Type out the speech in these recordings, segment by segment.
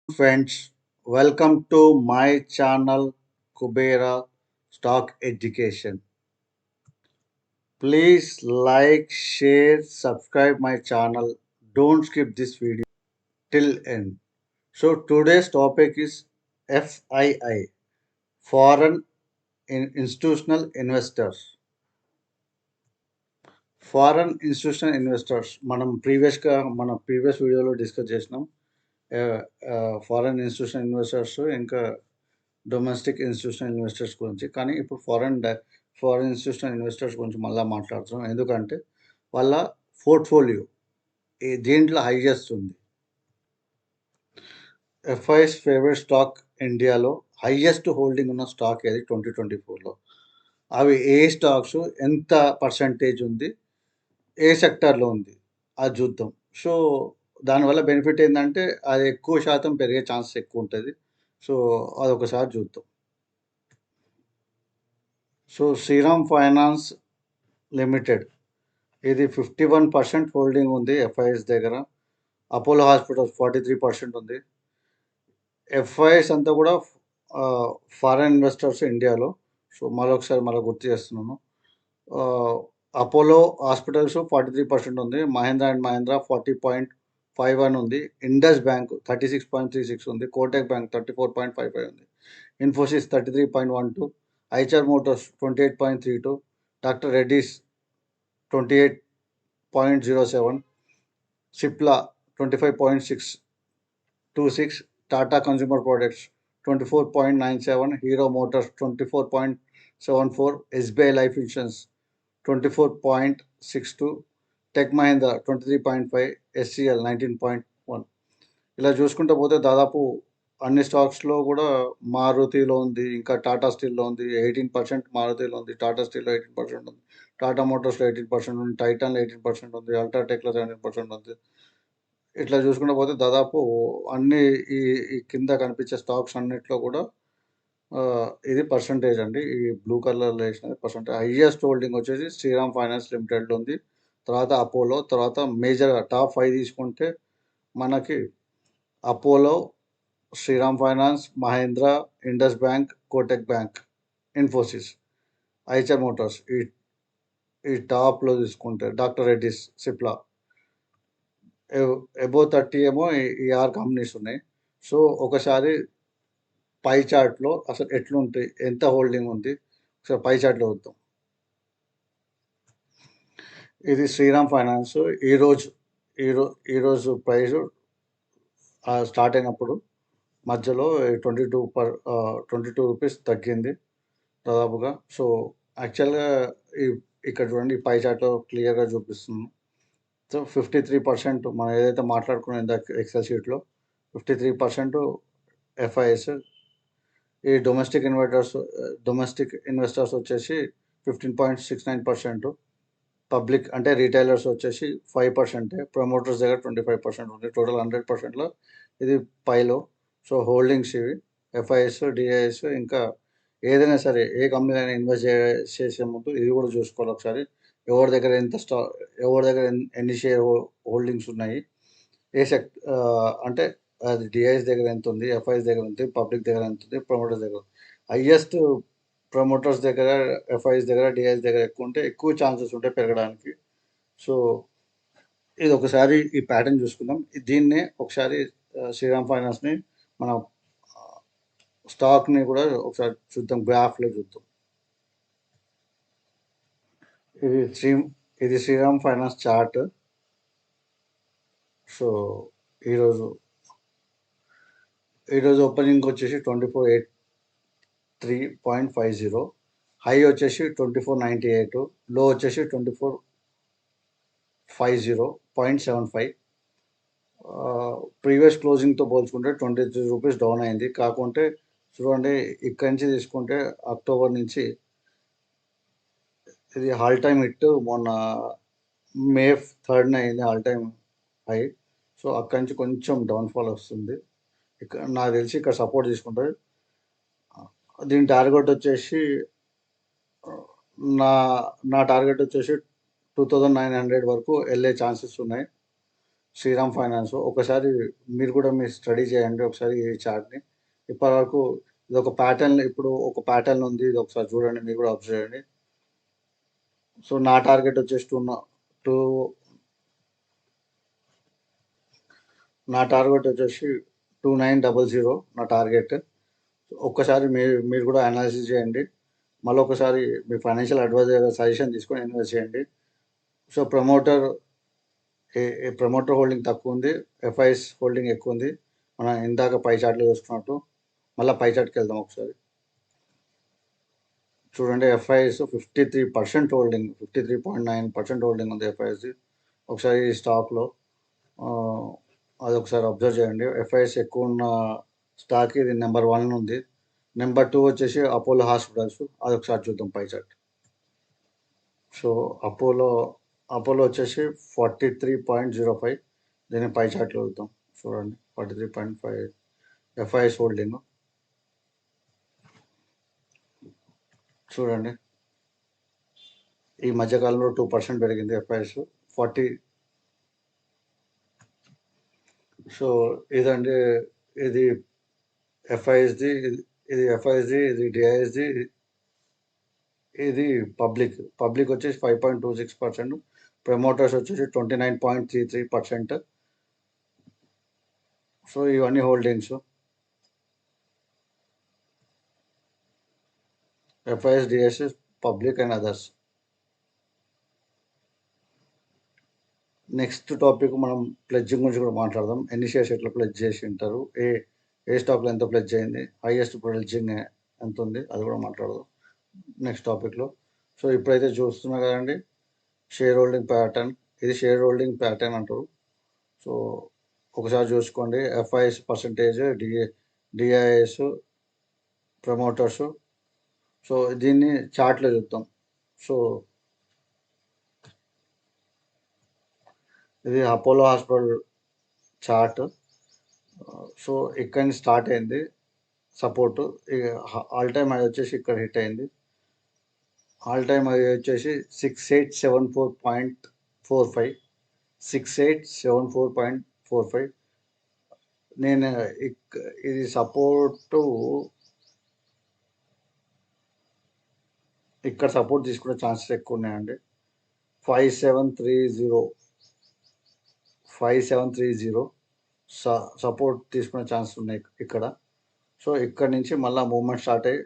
Friends, welcome to my channel Kubera Stock Education. Please like, share, subscribe my channel. Don't skip this video till end. So today's topic is FII, Foreign Institutional Investors. Foreign institutional investors మన previous వీడియోలో discuss చేసినాం. Foreign institutional investors ఇంకా domestic institutional investors గురించి. కానీ ఇప్పుడు foreign institutional investors గురించి మళ్ళీ మాట్లాడుతున్నాం. ఎందుకంటే వాళ్ళ పోర్ట్ఫోలియో దేంట్లో హైయెస్ట్ ఉంది. ఎఫ్ఐఎస్ ఫేవరెట్ స్టాక్ ఇండియాలో హైయెస్ట్ హోల్డింగ్ ఉన్న స్టాక్ ఏది 2024లో? అవి ఏ స్టాక్స్, ఎంత పర్సంటేజ్ ఉంది, ఏ సెక్టార్లో ఉంది అది చూద్దాం. సో దానివల్ల బెనిఫిట్ ఏంటంటే అది ఎక్కువ శాతం పెరిగే ఛాన్సెస్ ఎక్కువ ఉంటుంది. సో అదొకసారి చూద్దాం. సో శ్రీరామ్ ఫైనాన్స్ లిమిటెడ్ ఇది 51% హోల్డింగ్ ఉంది ఎఫ్ఐఎస్ దగ్గర. అపోలో హాస్పిటల్స్ 43% ఉంది. ఎఫ్ఐఎస్ అంతా కూడా ఫారెన్ ఇన్వెస్టర్స్ ఇండియాలో. సో మళ్ళీ గుర్తు చేస్తున్నాను. అపోలో హాస్పిటల్స్ 43% ఉంది. మహీంద్రా అండ్ మహీంద్రా 40.51 ఉంది. ఇండస్ బ్యాంక్ 36.36 ఉంది. కోటక్ బ్యాంక్ 34.55 ఉంది. Infosys 33.12, Eicher motors 28.32, doctor Reddy's 28.07, Cipla 25.626, Tata consumer products 24.97, Hero motors 24.74, SBI life insurance 24.62, tech Mahindra 23.5, SCL 19.1. ఇలా చూసుకుంటూ పోతే దాదాపు అన్ని స్టాక్స్లో కూడా మారుతిలో ఉంది, ఇంకా టాటా స్టీల్లో ఉంది. 18% మారుతిలో ఉంది, టాటా స్టీల్లో 18% ఉంది, టాటా మోటార్స్లో 18% ఉంది, టైటాన్లో 18% ఉంది, అల్ట్రాటెక్లో 17% ఉంది. ఇట్లా చూసుకుంటూ పోతే దాదాపు అన్ని ఈ ఈ కింద కనిపించే స్టాక్స్ అన్నిట్లో కూడా ఇది పర్సంటేజ్ అండి. ఈ బ్లూ కలర్లో వేసినది పర్సంటేజ్. హైయెస్ట్ హోల్డింగ్ వచ్చేసి శ్రీరామ్ ఫైనాన్స్ లిమిటెడ్లో ఉంది. తర్వాత అపోలో, తర్వాత మేజర్గా టాప్ 5 తీసుకుంటే మనకి Apollo, Shriram finance, Mahendra, Indus bank, Kotak bank, Infosys, Eicher motors ఈ టాప్లో తీసుకుంటే డాక్టర్ రెడ్డిస్, సిప్లా, అబోవ్ 30 ఏమో ఈ 6 కంపెనీస్ ఉన్నాయి. సో ఒకసారి పై చార్ట్లో అసలు ఎట్లుంటాయి, ఎంత హోల్డింగ్ ఉంది ఒకసారి పై చార్ట్లో చూద్దాం. ఇది శ్రీరామ్ ఫైనాన్స్ ఈరోజు ప్రైస్ స్టార్ట్ అయినప్పుడు మధ్యలో 22 రూపీస్ తగ్గింది దాదాపుగా. సో యాక్చువల్గా ఇక్కడ చూడండి, పై చార్ట్లో క్లియర్గా చూపిస్తున్నాం. సో 53% మనం ఏదైతే మాట్లాడుకున్నాం ఇందాక ఎక్సెల్ షీట్లో 53% ఎఫ్ఐఎస్. ఈ డొమెస్టిక్ ఇన్వెస్టర్స్ వచ్చేసి 15.69%, పబ్లిక్ అంటే రీటైలర్స్ వచ్చేసి 5%, ప్రమోటర్స్ దగ్గర 25% ఉంది. టోటల్ 100%లో ఇది పైలో. సో హోల్డింగ్స్ ఇవి ఎఫ్ఐఎస్, డిఐఎస్. ఇంకా ఏదైనా సరే ఏ కంపెనీ అయినా ఇన్వెస్ట్ చేసే ముందు ఇది కూడా చూసుకోవాలి ఒకసారి. ఎవరి దగ్గర ఎన్ని షేర్ హోల్డింగ్స్ ఉన్నాయి, అంటే అది డిఐఎస్ దగ్గర ఎంత ఉంది, ఎఫ్ఐఎస్ దగ్గర ఉంది, పబ్లిక్ దగ్గర ఎంత ఉంది, ప్రమోటర్స్ దగ్గర. హైయెస్ట్ ప్రమోటర్స్ దగ్గర, ఎఫ్ఐఎస్ దగ్గర, డిఐఎస్ దగ్గర ఎక్కువ ఉంటే ఎక్కువ ఛాన్సెస్ ఉంటాయి పెరగడానికి. సో ఇది ఒకసారి ఈ ప్యాటర్న్ చూసుకుందాం. దీన్నే ఒకసారి శ్రీరామ్ ఫైనాన్స్ని మన స్టాక్ని కూడా ఒకసారి చూద్దాం, గ్రాఫ్లో చూద్దాం. ఇది శ్రీరామ్ ఫైనాన్స్ చార్ట్. సో ఈరోజు ఓపెనింగ్ వచ్చేసి 2483.50, హై వచ్చేసి 2498, లో వచ్చేసి 2450.75. ప్రీవియస్ క్లోజింగ్తో పోల్చుకుంటే 23 రూపీస్ డౌన్ అయింది. కాకుంటే చూడండి, ఇక్కడి నుంచి తీసుకుంటే అక్టోబర్ నుంచి ఇది ఆల్ టైమ్ హిట్. మొన్న మే 3rd అయింది ఆల్ టైమ్ హై. సో అక్కడి నుంచి కొంచెం డౌన్ఫాల్ వస్తుంది. ఇక్కడ నాకు తెలిసి ఇక్కడ సపోర్ట్ తీసుకుంటుంది. దీని టార్గెట్ వచ్చేసి నా టార్గెట్ వచ్చేసి 2900 వరకు వెళ్ళే ఛాన్సెస్ ఉన్నాయి. శ్రీరామ్ ఫైనాన్స్. ఒకసారి మీరు కూడా మీరు స్టడీ చేయండి ఒకసారి ఈ చార్ట్ని. ఇప్పటివరకు ఇది ఒక ప్యాటర్న్, ఇప్పుడు ఒక ప్యాటర్న్ ఉంది, ఇది ఒకసారి చూడండి, మీరు కూడా అబ్జర్వ్ చేయండి. సో నా టార్గెట్ వచ్చేసి టూ నా టార్గెట్ వచ్చేసి 2900 నా టార్గెట్. ఒక్కసారి మీరు కూడా అనాలిసిస్ చేయండి. మళ్ళీ ఒకసారి మీ ఫైనాన్షియల్ అడ్వైజర్ సజెషన్ తీసుకొని ఇన్వెస్ట్ చేయండి. సో ప్రమోటర్ హోల్డింగ్ తక్కువ ఉంది, ఎఫ్ఐఎస్ హోల్డింగ్ ఎక్కువ ఉంది. మనం ఇందాక పై చార్ట్లో చూసుకున్నట్టు మళ్ళీ పై చార్ట్కి వెళ్దాం ఒకసారి. చూడండి, ఎఫ్ఐఎస్ 53% హోల్డింగ్, 53.9% హోల్డింగ్ ఉంది ఎఫ్ఐఎస్ది. ఒకసారి ఈ స్టాక్లో అది ఒకసారి అబ్జర్వ్ చేయండి. ఎఫ్ఐఎస్ ఎక్కువ ఉన్న స్టాక్ ఇది నెంబర్ 1 ఉంది. నెంబర్ 2 వచ్చేసి అపోలో హాస్పిటల్స్. అది ఒకసారి చూద్దాం పై చార్ట్. సో అపోలో వచ్చేసి 43.05. దీన్ని పై చార్ట్లో చూద్దాం. చూడండి, 43.5 ఎఫ్ఐఎస్ హోల్డింగ్. చూడండి, ఈ మధ్యకాలంలో 2% పెరిగింది ఎఫ్ఐఎస్ 40. సో ఇదండి, ఇది ఎఫ్ఐఎస్ది, ఇది ఎఫ్ఐఎస్ది, ఇది డిఐఎస్ది, ఇది పబ్లిక్ వచ్చేసి 5.26%, ప్రమోటర్స్ వచ్చేసి 29.33%. సో ఇవన్నీ holdings, FIS, DSS, public and others. Next topic మనం ప్లెడ్జింగ్ గురించి కూడా మాట్లాడదాం. ఎన్ని షేర్స్ ఎట్లా ప్లెడ్జ్ చేసి ఉంటారు, ఏ స్టాక్లో ఎంత ప్లెడ్జ్ అయింది, హైయెస్ట్ ప్లెడ్జింగ్ ఎంత ఉంది, అది కూడా మాట్లాడదాం నెక్స్ట్ టాపిక్లో. సో ఇప్పుడైతే చూస్తున్నా కదండి, షేర్ హోల్డింగ్ ప్యాటర్న్. ఇది షేర్ హోల్డింగ్ ప్యాటర్న్ అంటారు. సో ఒకసారి చూసుకోండి, FIS percentage, DIS, promoters. So దీన్ని చార్ట్లో చూద్దాం. సో ఇది అపోలో హాస్పిటల్ చార్ట్. సో ఇక్కడ నుంచి స్టార్ట్ అయింది సపోర్ట్. ఆల్ టైమ్ అది వచ్చేసి ఇక్కడ హిట్ అయింది. ఆల్ టైమ్ అది వచ్చేసి 6874.45, 6874.45. నేను ఇది సపోర్టు, ఇక్కడ సపోర్ట్ తీసుకునే ఛాన్సెస్ ఎక్కువ ఉన్నాయండి. 5730 సపోర్ట్ తీసుకునే ఛాన్సెస్ ఉన్నాయి ఇక్కడ. సో ఇక్కడ నుంచి మళ్ళీ మూవ్మెంట్ స్టార్ట్ అయ్యి,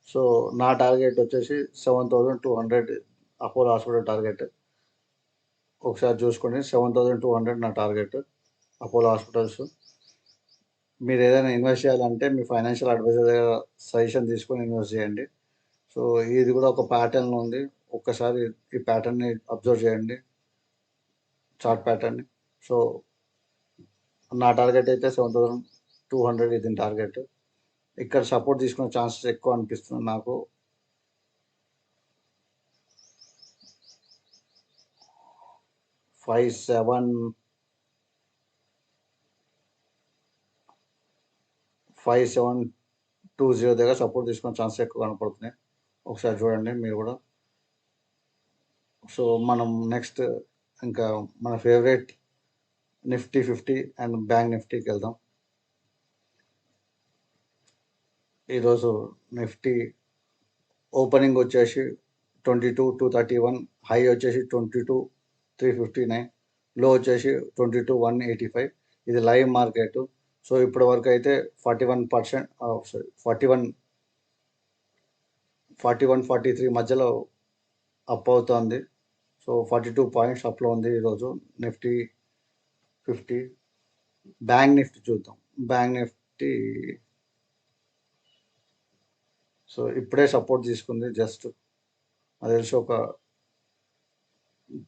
సో నా టార్గెట్ వచ్చేసి 7200 అపోలో హాస్పిటల్ టార్గెట్. ఒకసారి చూసుకోండి, 7200 నా టార్గెట్ అపోలో హాస్పిటల్స్. మీరు ఏదైనా ఇన్వెస్ట్ చేయాలంటే మీ ఫైనాన్షియల్ అడ్వైజర్ దగ్గర సజెషన్ తీసుకొని ఇన్వెస్ట్ చేయండి. సో ఇది కూడా ఒక ప్యాటర్న్ ఉంది. ఒక్కసారి ఈ ప్యాటర్న్ని అబ్జర్వ్ చేయండి, చార్ట్ ప్యాటర్న్ని. సో నా టార్గెట్ అయితే 7200 ఇది టార్గెట్. ఇక్కడ సపోర్ట్ తీసుకునే ఛాన్సెస్ ఎక్కువ అనిపిస్తుంది నాకు. 5720 దగ్గర సపోర్ట్ తీసుకునే ఛాన్సెస్ ఎక్కువ కనపడుతున్నాయి. ఒకసారి చూడండి మీరు కూడా. సో మనం నెక్స్ట్ ఇంకా మన ఫేవరెట్ నిఫ్టీ 50 అండ్ బ్యాంక్ నిఫ్టీకి వెళ్దాం. ఈరోజు నిఫ్టీ ఓపెనింగ్ వచ్చేసి 22,231, హై వచ్చేసి 22,359, లో వచ్చేసి 22,185. ఇది లైవ్ మార్కెట్. సో ఇప్పటి వరకు అయితే 41%, 43 మధ్యలో అప్ అవుతుంది. సో 42 పాయింట్స్ అప్లో ఉంది ఈరోజు నిఫ్టీ 50. బ్యాంక్ నిఫ్టీ చూద్దాం. బ్యాంక్ నిఫ్టీ సో ఇప్పుడే సపోర్ట్ తీసుకుంది, జస్ట్ అది తెలిసి ఒక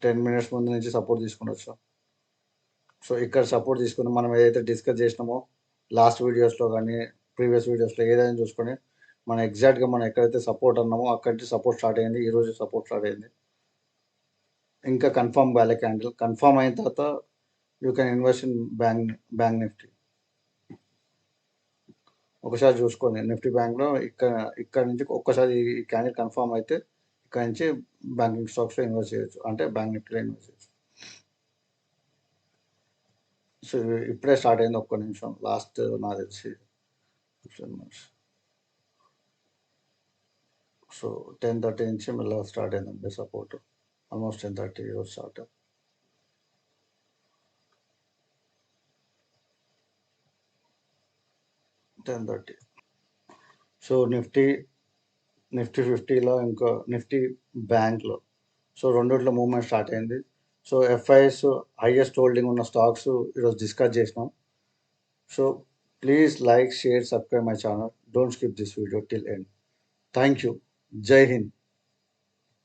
10 minutes ముందు నుంచి సపోర్ట్ తీసుకునొచ్చు. సో ఇక్కడ సపోర్ట్ తీసుకుని మనం ఏదైతే డిస్కస్ చేసినామో లాస్ట్ వీడియోస్లో కానీ ప్రీవియస్ వీడియోస్లో ఏదైనా చూసుకొని మనం ఎగ్జాక్ట్గా మనం ఎక్కడైతే సపోర్ట్ అన్నామో అక్కడి నుంచి సపోర్ట్ స్టార్ట్ అయింది. ఈరోజు సపోర్ట్ స్టార్ట్ అయింది. ఇంకా కన్ఫర్మ్ కాలే క్యాండిల్. కన్ఫర్మ్ అయిన తర్వాత you can invest in bank Nifty. ఒకసారి చూసుకోండి నిఫ్టీ బ్యాంక్లో ఇక్కడ నుంచి ఒక్కసారి ఈ క్యాండిల్ కన్ఫర్మ్ అయితే ఇక్కడ నుంచి బ్యాంకింగ్ స్టాక్స్లో ఇన్వెస్ట్ చేయొచ్చు, అంటే బ్యాంక్ నిఫ్టీలో ఇన్వెస్ట్ చేయొచ్చు. సో ఇప్పుడే స్టార్ట్ అయింది, ఒక్క నిమిషం. లాస్ట్ నాకు తెలిసి 15 మినిట్స్. సో 10:30 నుంచి మెల్లగా స్టార్ట్ అయిందండి support. Almost 10:30 start. 10:30. So Nifty 50లో, ఇంకా నిఫ్టీ బ్యాంక్లో, సో రెండిట్లో మూవ్మెంట్ స్టార్ట్ అయింది. సో ఎఫ్ఐఎస్ హైయెస్ట్ హోల్డింగ్ ఉన్న స్టాక్స్ ఈరోజు డిస్కస్ చేసినాం. So please like, share, subscribe my channel. Don't skip this video till end. Thank you. Jai Hind.